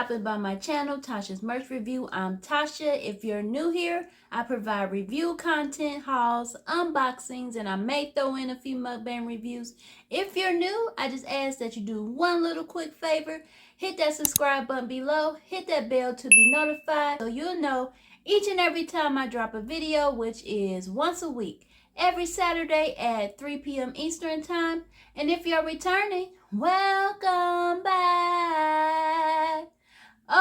stopping by my channel, Tasha's Merch Review. I'm Tasha. If you're new here, I provide review content, hauls, unboxings, and I may throw in a few mukbang reviews. If you're new, I just ask that you do one little quick favor. Hit that subscribe button below. Hit that bell to be notified so you'll know each and every time I drop a video, which is once a week, every Saturday at 3 p.m. Eastern Time. And if you're returning, welcome back.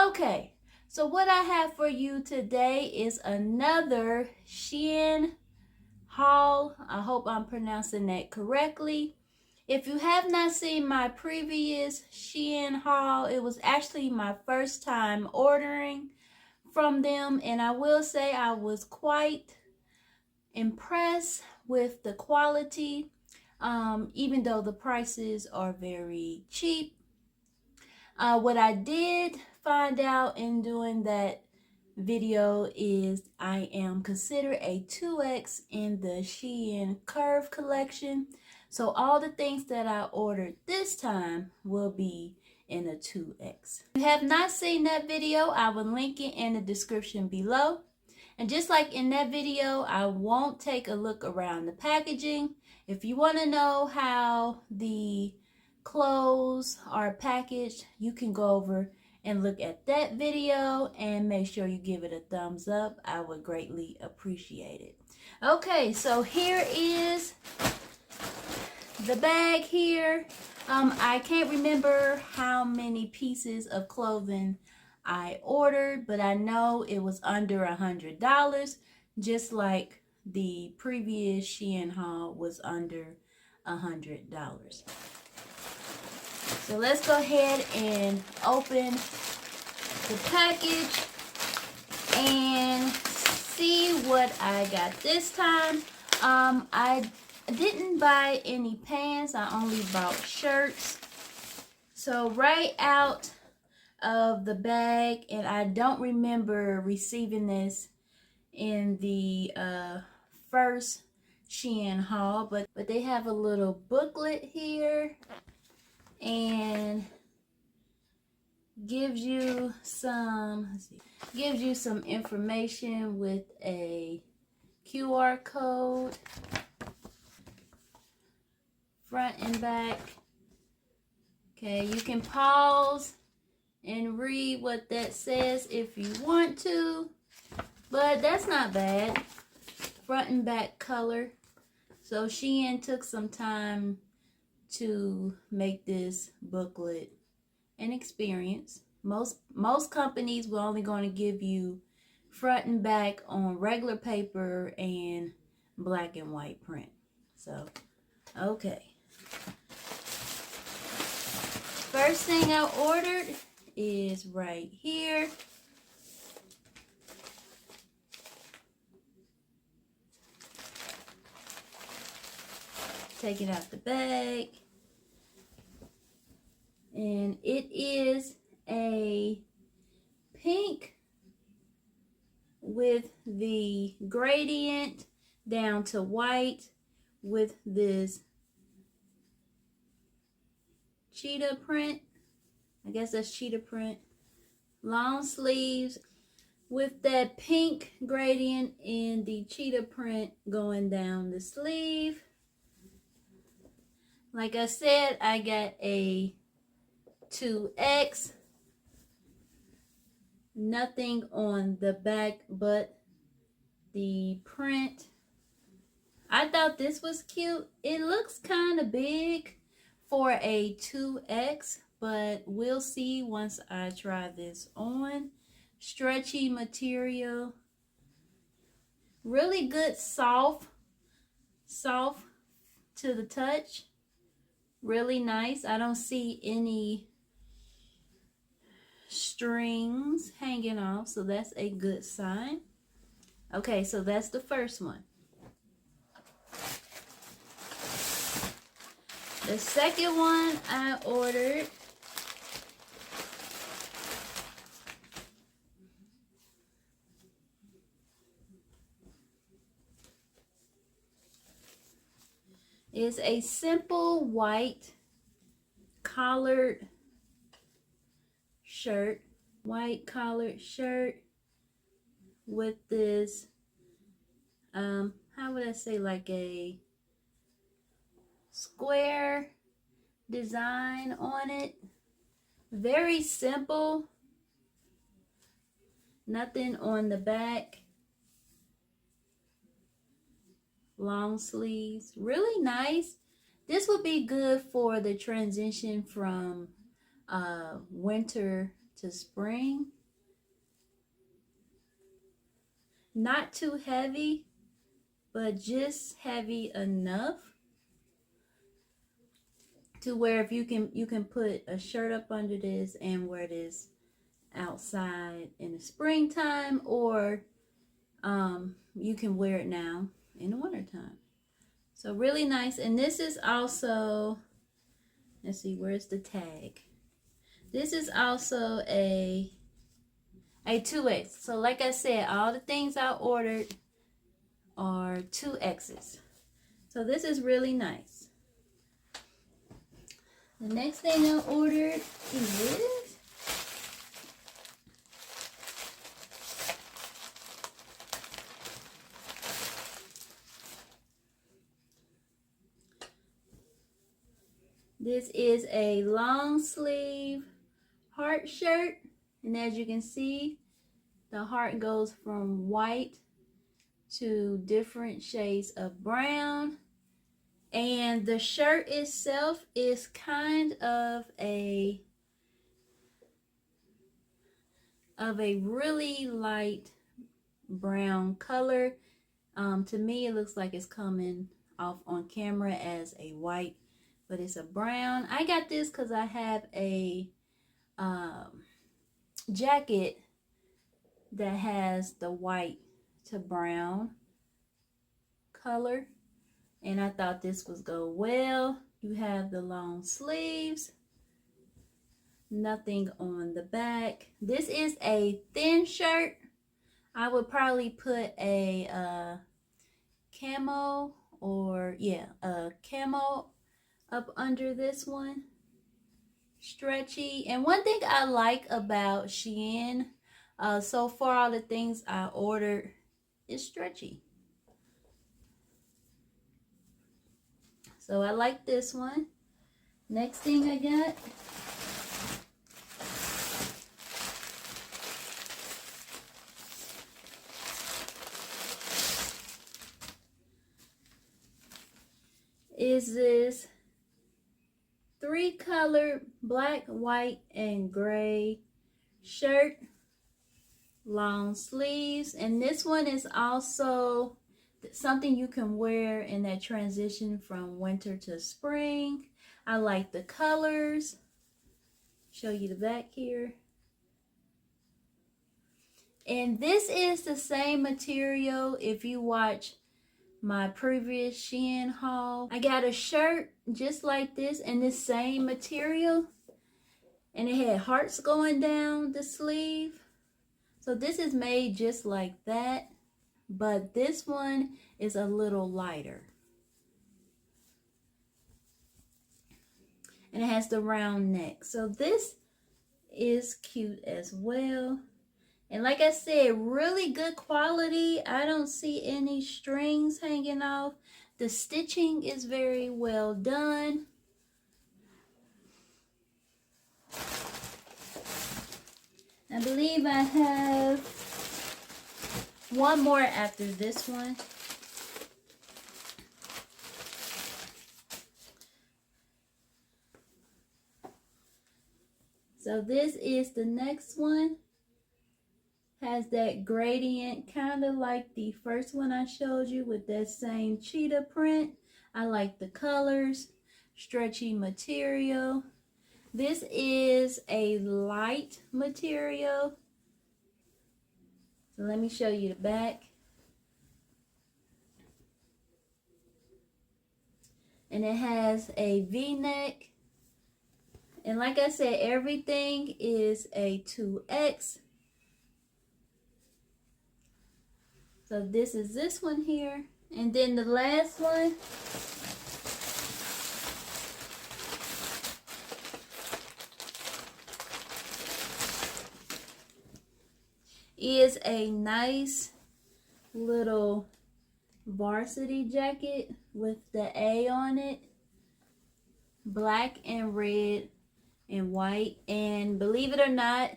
Okay, so what I have for you today is another Shein haul. I hope I'm pronouncing that correctly. If you have not seen my previous Shein haul, it was actually my first time ordering from them, and I will say I was quite impressed with the quality, even though the prices are very cheap. What I did find out in doing that video is I am considered a 2X in the Shein Curve collection. So all the things that I ordered this time will be in a 2X. If you have not seen that video, I will link it in the description below. And just like in that video, I won't take a look around the packaging. If you want to know how the clothes are packaged, you can go over and look at that video and make sure you give it a thumbs up. I would greatly appreciate it. Okay, so here is the bag here. I can't remember how many pieces of clothing I ordered, but I know it was under $100, just like the previous Shein haul was under $100. So let's go ahead and open the package and see what I got this time. I didn't buy any pants. I only bought shirts. So right out of the bag, and I don't remember receiving this in the first Shein haul, but they have a little booklet here and gives you some information with a QR code, front and back. Okay, you can pause and read what that says if you want to, but that's not bad. Front and back color. So Shein took some time to make this booklet an experience. Most companies were only going to give you front and back on regular paper and black and white print. So, okay. First thing I ordered is right here. Take it out the bag. And it is a pink with the gradient down to white with this cheetah print. I guess that's cheetah print. Long sleeves with that pink gradient and the cheetah print going down the sleeve. Like I said, I got a 2X. Nothing on the back but the print. I thought this was cute. It looks kind of big for a 2X, but we'll see once I try this on. Stretchy material. Really good soft to the touch. Really nice. I don't see any strings hanging off, so that's a good sign. Okay, so that's the first one. The second one I ordered is a simple white collared shirt. white collared shirt with this, how would I say, like a square design on it. Very simple. Nothing on the back. Long sleeves. Really nice. This would be good for the transition from winter to spring. Not too heavy, but just heavy enough to where if you can put a shirt up under this and wear this outside in the springtime, or you can wear it now in the wintertime. So really nice. And this is also, let's see, where's the tag? This is also a 2X. So like I said, all the things I ordered are 2X's. So this is really nice. The next thing I ordered is this is a long sleeve heart shirt, and as you can see, the heart goes from white to different shades of brown, and the shirt itself is kind of a really light brown color. To me, it looks like it's coming off on camera as a white, but it's a brown. I got this because I have a jacket that has the white to brown color, and I thought this would go well. You have the long sleeves, nothing on the back. This is a thin shirt. I would probably put a camo, or a camo up under this one. Stretchy. And one thing I like about Shein, so far all the things I ordered is stretchy. So I like this one. Next thing I got is this 3-color black, white, and gray shirt, long sleeves, and this one is also something you can wear in that transition from winter to spring. I like the colors. Show you the back here. And this is the same material. If you watch my previous Shein haul, I got a shirt just like this in this same material, and it had hearts going down the sleeve. So this is made just like that, but this one is a little lighter, and it has the round neck. So this is cute as well. And like I said, really good quality. I don't see any strings hanging off. The stitching is very well done. I believe I have one more after this one. So this is the next one. Has that gradient, kind of like the first one I showed you with that same cheetah print. I like the colors, stretchy material. This is a light material. So let me show you the back. And it has a V-neck. And like I said, everything is a 2X. So this is this one here. And then the last one is a nice little varsity jacket with the A on it, black and red and white. And believe it or not,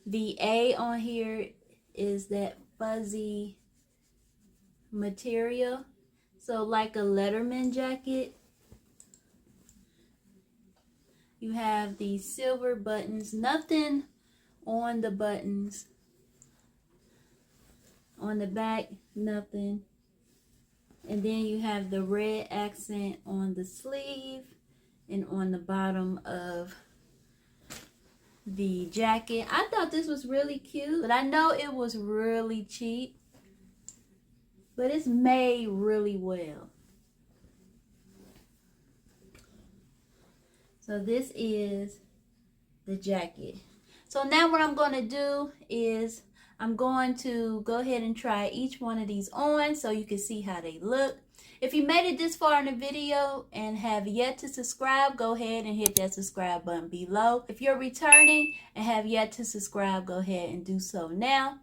the A on here is that fuzzy material, so like a Letterman jacket. You have these silver buttons, nothing on the buttons. On the back, nothing. And then you have the red accent on the sleeve and on the bottom of the jacket. I thought this was really cute, but I know it was really cheap, but it's made really well. So this is the jacket. So now what I'm going to do is I'm going to go ahead and try each one of these on so you can see how they look. If you made it this far in the video and have yet to subscribe, go ahead and hit that subscribe button below. If you're returning and have yet to subscribe, go ahead and do so now.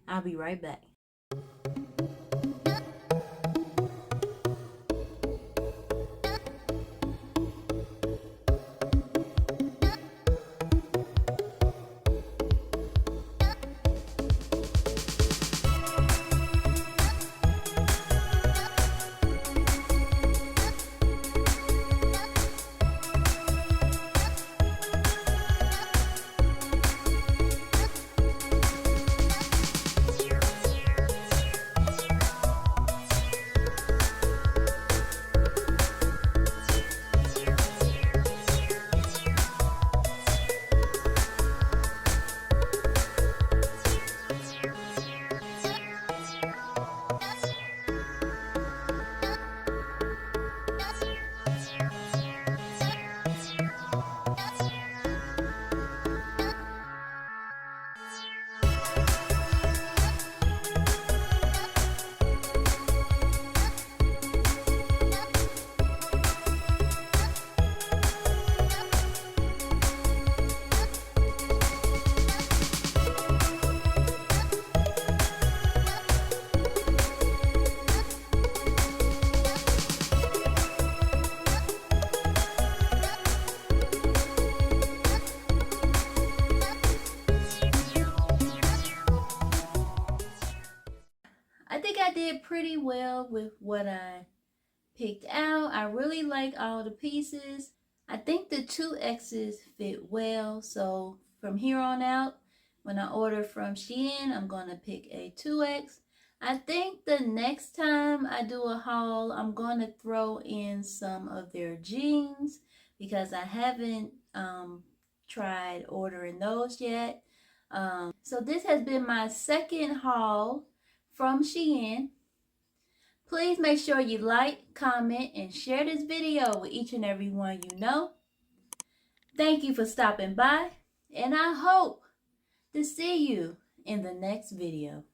I'll be right back. I think I did pretty well with what I picked out. I really like all the pieces. I think the 2X's fit well. So from here on out, when I order from Shein, I'm going to pick a 2X. I think the next time I do a haul, I'm going to throw in some of their jeans because I haven't tried ordering those yet. So this has been my second haul from Shein. Please make sure you like, comment, and share this video with each and every one you know. Thank you for stopping by, and I hope to see you in the next video.